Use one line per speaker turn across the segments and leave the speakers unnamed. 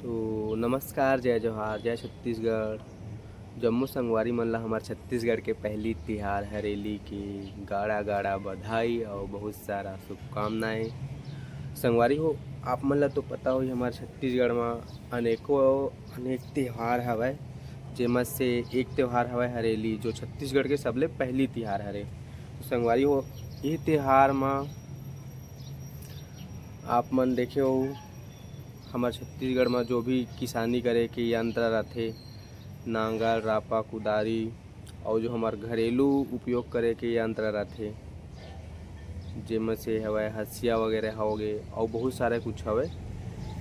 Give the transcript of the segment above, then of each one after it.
तो नमस्कार, जय जोहार, जय छत्तीसगढ़। जम्मो संगवारी मन ला हमार छत्तीसगढ़ के पहली तिहार हरेली की गाड़ा गाड़ा बधाई और बहुत सारा शुभकामनाएं। संगवारी हो, आप मन ला तो पता हो हमार छत्तीसगढ़ में अनेक त्यौहार हवय, जेमा से एक त्यौहार हवय हरेली, जो छत्तीसगढ़ के सबले पहली तिहार हरे। तो संगवारी हो, ये तिहार में आप मन देखे हो हमार छत्तीसगढ़ में जो भी किसानी करे के यंत्र रथे, नांगर, रापा, कुदारी और जो हमार घरेलू उपयोग करे के यंत्र रथे, जेमा से हवय हसिया वगैरह होगे और बहुत सारे कुछ हवय।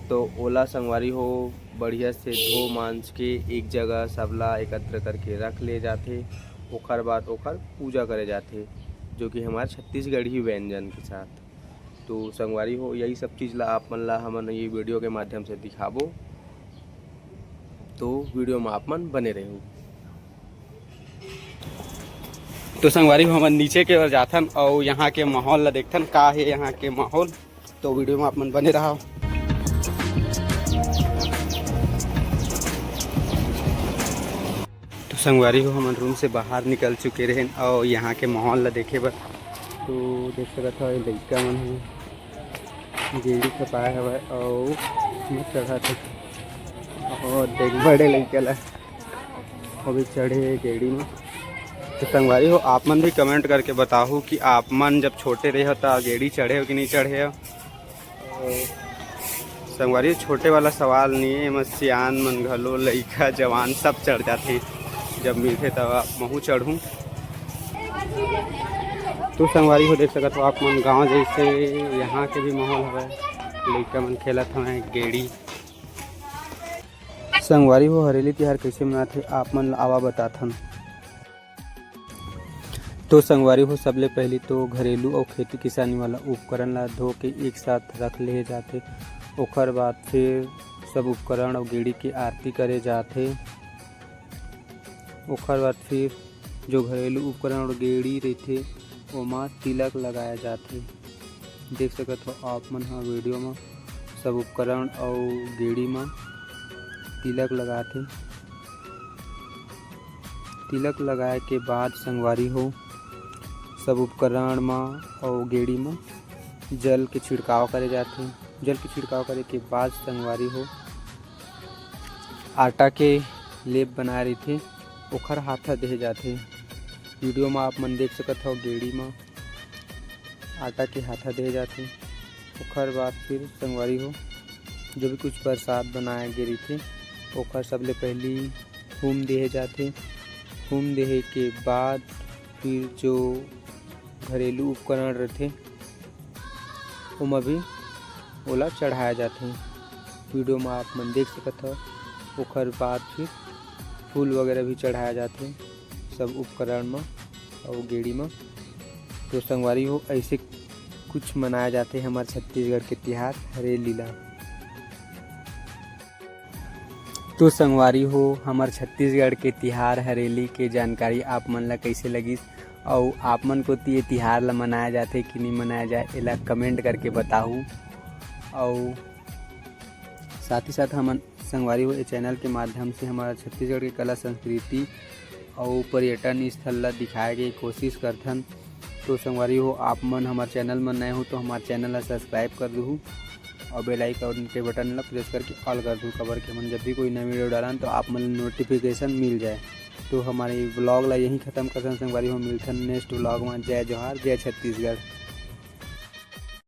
तो ओला संगवारी हो बढ़िया से धो मांज के एक जगह सबला एकत्र करके रख ले जाथे। ओकर बाद ओकर पूजा करे जाथे, जो कि हमारे छत्तीसगढ़ी व्यंजन के साथ। तो संगवारी हो, यही सब चीज़ ला आप मन ला हमन ये वीडियो के माध्यम से दिखाबो, तो वीडियो में आप मन बने रहो। तो संगवारी हो, हमन नीचे के ओर जाथन और यहाँ के माहौल ला देखथन का है यहाँ के माहौल। तो वीडियो में आप मन बने रहो। तो संगवारी हो, हमन रूम से बाहर निकल चुके रहे और यहाँ के माहौल ला देखे बर तो देख सकत हो लइका मन है गेड़ी खपाए हवय और चढ़ा थे और देख बड़े लइका ला अभी चढ़े गेड़ी में। तो संगवारी हो, आप मन भी कमेंट करके बताओ कि आप मन जब छोटे रहे हो तो गेड़ी चढ़े हो कि नहीं चढ़े हो। संगवारी हो, छोटे वाला सवाल नहीं है, मत सियान मन घलो लइका जवान सब चढ़ जाते जब मिलते तब महू चढ़ूँ। तो संगवारी हो, देख सकत हो आप मन गांव जैसे यहाँ के भी माहौल हवय, लइका मन खेलत हवय गेड़ी। संगवारी हो, हरेली तिहार कैसे मनाथे आप मन ला आवा बताथन। तो संगवारी हो, सबले पहली तो घरेलू और खेती किसानी वाला उपकरण ला धो के एक साथ रख ले जाथे। ओकर बाद फिर सब उपकरण और गेड़ी की आरती करे जाथे। ओकर बाद फिर जो घरेलू उपकरण और गेड़ी रहथे ओमा तिलक लगाया जाथे। देख सकत हो आप मन हा वीडियो में सब उपकरण और गेड़ी में तिलक लगाथे। तिलक लगाए के बाद संगवारी हो, सब उपकरण में और गेड़ी में जल के छिड़काव करे जाथे। जल के छिड़काव करे के बाद संगवारी हो, आटा के लेप बनाए रहिथे ओखर हाथा देहे जाथे। वीडियो में आप मन देख सकत हो गेड़ी में आटा के हाथा दे जाते। ओकर बाद फिर संगवारी हो, जो भी कुछ प्रसाद बनाए गे रही ओकर सबले पहली हुम देहे जाते। हुम देहे के बाद फिर जो घरेलू उपकरण रहते ओमा भी ओला चढ़ाया जाते। वीडियो में आप मन देख सकत हो। ओकर बाद फिर फूल वगैरह भी चढ़ाया जाते सब उपकरण में और गेड़ी में। तो संगवारी हो, ऐसे कुछ मनाया जाते हैं हमारे छत्तीसगढ़ के तिहार हरेली ला। तो संगवारी हो, हमारे छत्तीसगढ़ के तिहार हरेली के जानकारी आप मन ला कैसे लगिस और आप मन को ये तिहार ला मनाया जाते कि नहीं मनाया जाए, एला कमेंट करके बताऊँ। और साथ ही साथ हम संगवारी हो, ये चैनल के माध्यम से हमारा छत्तीसगढ़ की कला संस्कृति और पर्यटन स्थल ला दिखाए के कोशिश करथन। तो संगवारी हो, आप मन हमारे चैनल में नए हो तो हमारे चैनल ला सब्सक्राइब कर दूँ और बेल आइकन के बटन ला प्रेस करके ऑल कर दूँ, खबर के मन जब भी कोई नई वीडियो डालन तो आप मन नोटिफिकेशन मिल जाए। तो हमारे ब्लॉग ला यहीं ख़त्म करथन संगवारी हो, मिलथन नेक्स्ट ब्लॉग में। जय जोहार, जय छत्तीसगढ़।